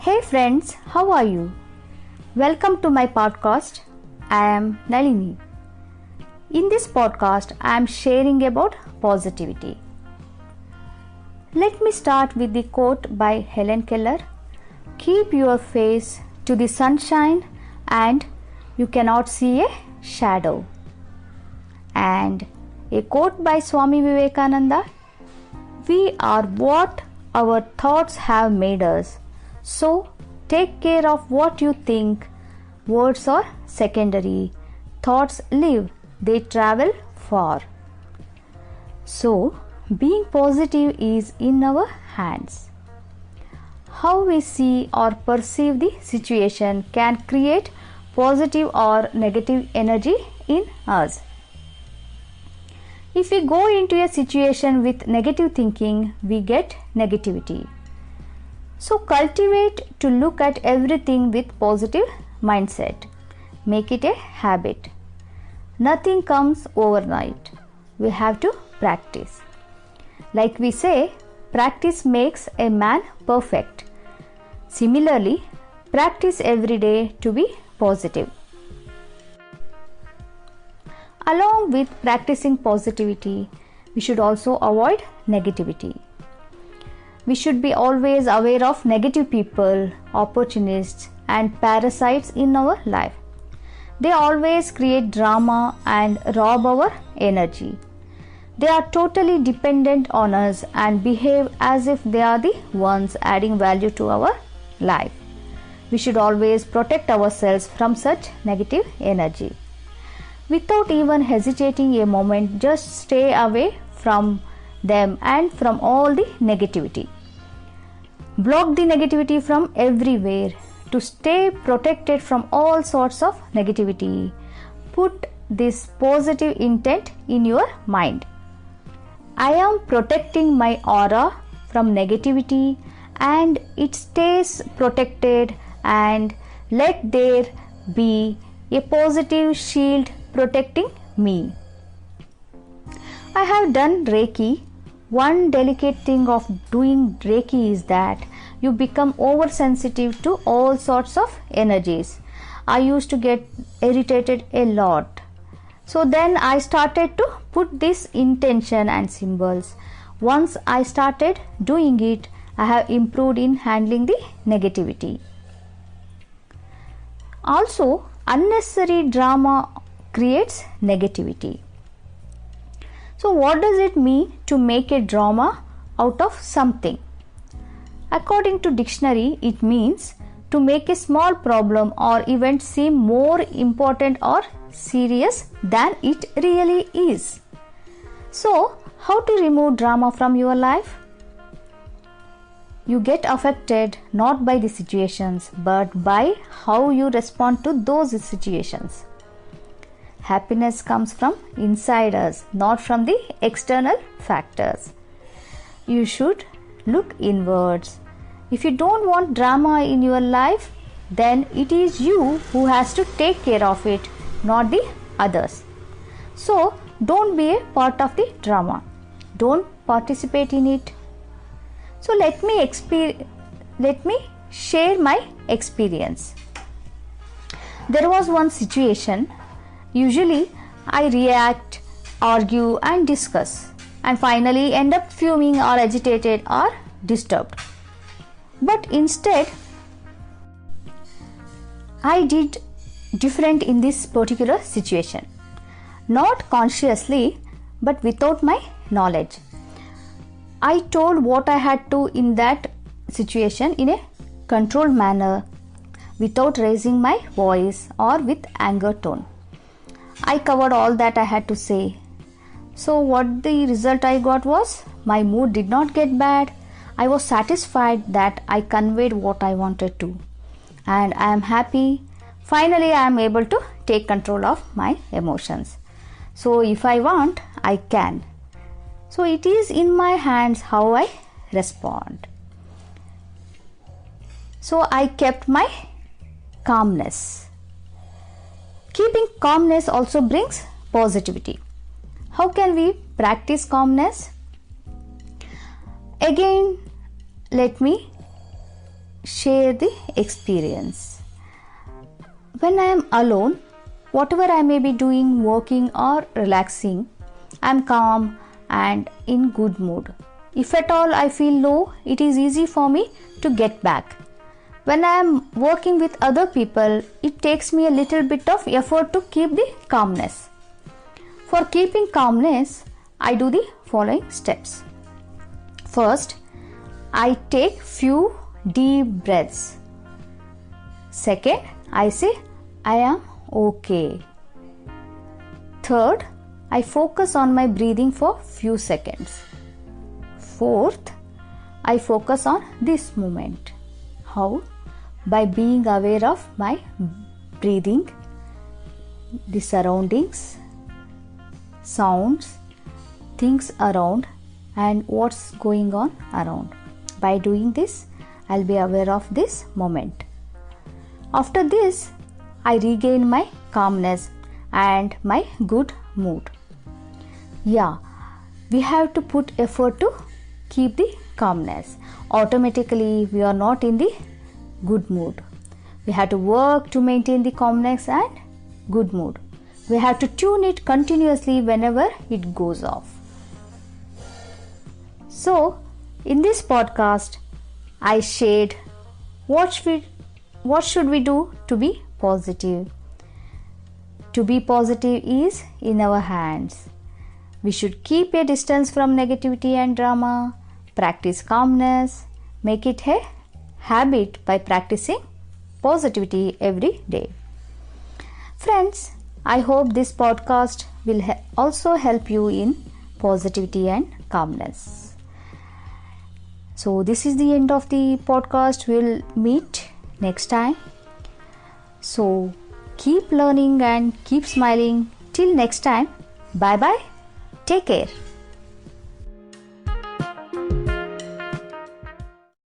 Hey friends, how are you? Welcome to my podcast. I am Nalini. In this podcast, I am sharing about positivity. Let me start with the quote by Helen Keller. Keep your face to the sunshine and you cannot see a shadow. And a quote by Swami Vivekananda. We are what our thoughts have made us. So, take care of what you think. Words are secondary. Thoughts live, they travel far. So, being positive is in our hands. How we see or perceive the situation can create positive or negative energy in us. If we go into a situation with negative thinking, we get negativity. So cultivate to look at everything with positive mindset. Make it a habit. Nothing comes overnight. We have to practice. Like we say, practice makes a man perfect. Similarly, practice every day to be positive. Along with practicing positivity, we should also avoid negativity. We should be always aware of negative people, opportunists, and parasites in our life. They always create drama and rob our energy. They are totally dependent on us and behave as if they are the ones adding value to our life. We should always protect ourselves from such negative energy. Without even hesitating a moment, just stay away from them and from all the negativity. Block the negativity from everywhere to stay protected from all sorts of negativity. Put this positive intent in your mind. I am protecting my aura from negativity and it stays protected, and let there be a positive shield protecting me. I have done Reiki. One delicate thing of doing Reiki is that you become oversensitive to all sorts of energies. I used to get irritated a lot. So then I started to put this intention and symbols. Once I started doing it, I have improved in handling the negativity. Also, unnecessary drama creates negativity. So what does it mean to make a drama out of something? According to dictionary, it means to make a small problem or event seem more important or serious than it really is. So, how to remove drama from your life? You get affected not by the situations but by how you respond to those situations. Happiness comes from inside us, not from the external factors. You should look inwards. If you don't want drama in your life, then it is you who has to take care of it, not the others. So, don't be a part of the drama. Don't participate in it. So, let me share my experience. There was one situation. Usually, I react, argue and discuss and finally end up fuming or agitated or disturbed. But instead, I did different in this particular situation. Not consciously, but without my knowledge. I told what I had to in that situation in a controlled manner, without raising my voice or with anger tone. I covered all that I had to say. So what the result I got was, my mood did not get bad. I was satisfied that I conveyed what I wanted to. And I am happy. Finally, I am able to take control of my emotions. So if I want, I can. So it is in my hands how I respond. So I kept my calmness. Keeping calmness also brings positivity. How can we practice calmness? Again, let me share the experience. When I am alone, whatever I may be doing, working or relaxing, I am calm and in good mood. If at all I feel low, it is easy for me to get back. When I am working with other people, it takes me a little bit of effort to keep the calmness. For keeping calmness, I do the following steps. First, I take few deep breaths. Second, I say I am okay. Third, I focus on my breathing for few seconds. Fourth, I focus on this moment. How? By being aware of my breathing, the surroundings, sounds, things around, and what's going on around. By doing this, I'll be aware of this moment. After this, I regain my calmness and my good mood. Yeah, we have to put effort to keep the calmness. Automatically, we are not in the good mood. We have to work to maintain the calmness and good mood. We have to tune it continuously whenever it goes off. So, in this podcast, I shared what should we do to be positive. To be positive is in our hands. We should keep a distance from negativity and drama, practice calmness, make it a habit by practicing positivity every day. Friends, I hope this podcast will also help you in positivity and calmness. So this is the end of the podcast. We'll meet next time. So keep learning and keep smiling. Till next time, bye bye. Take care.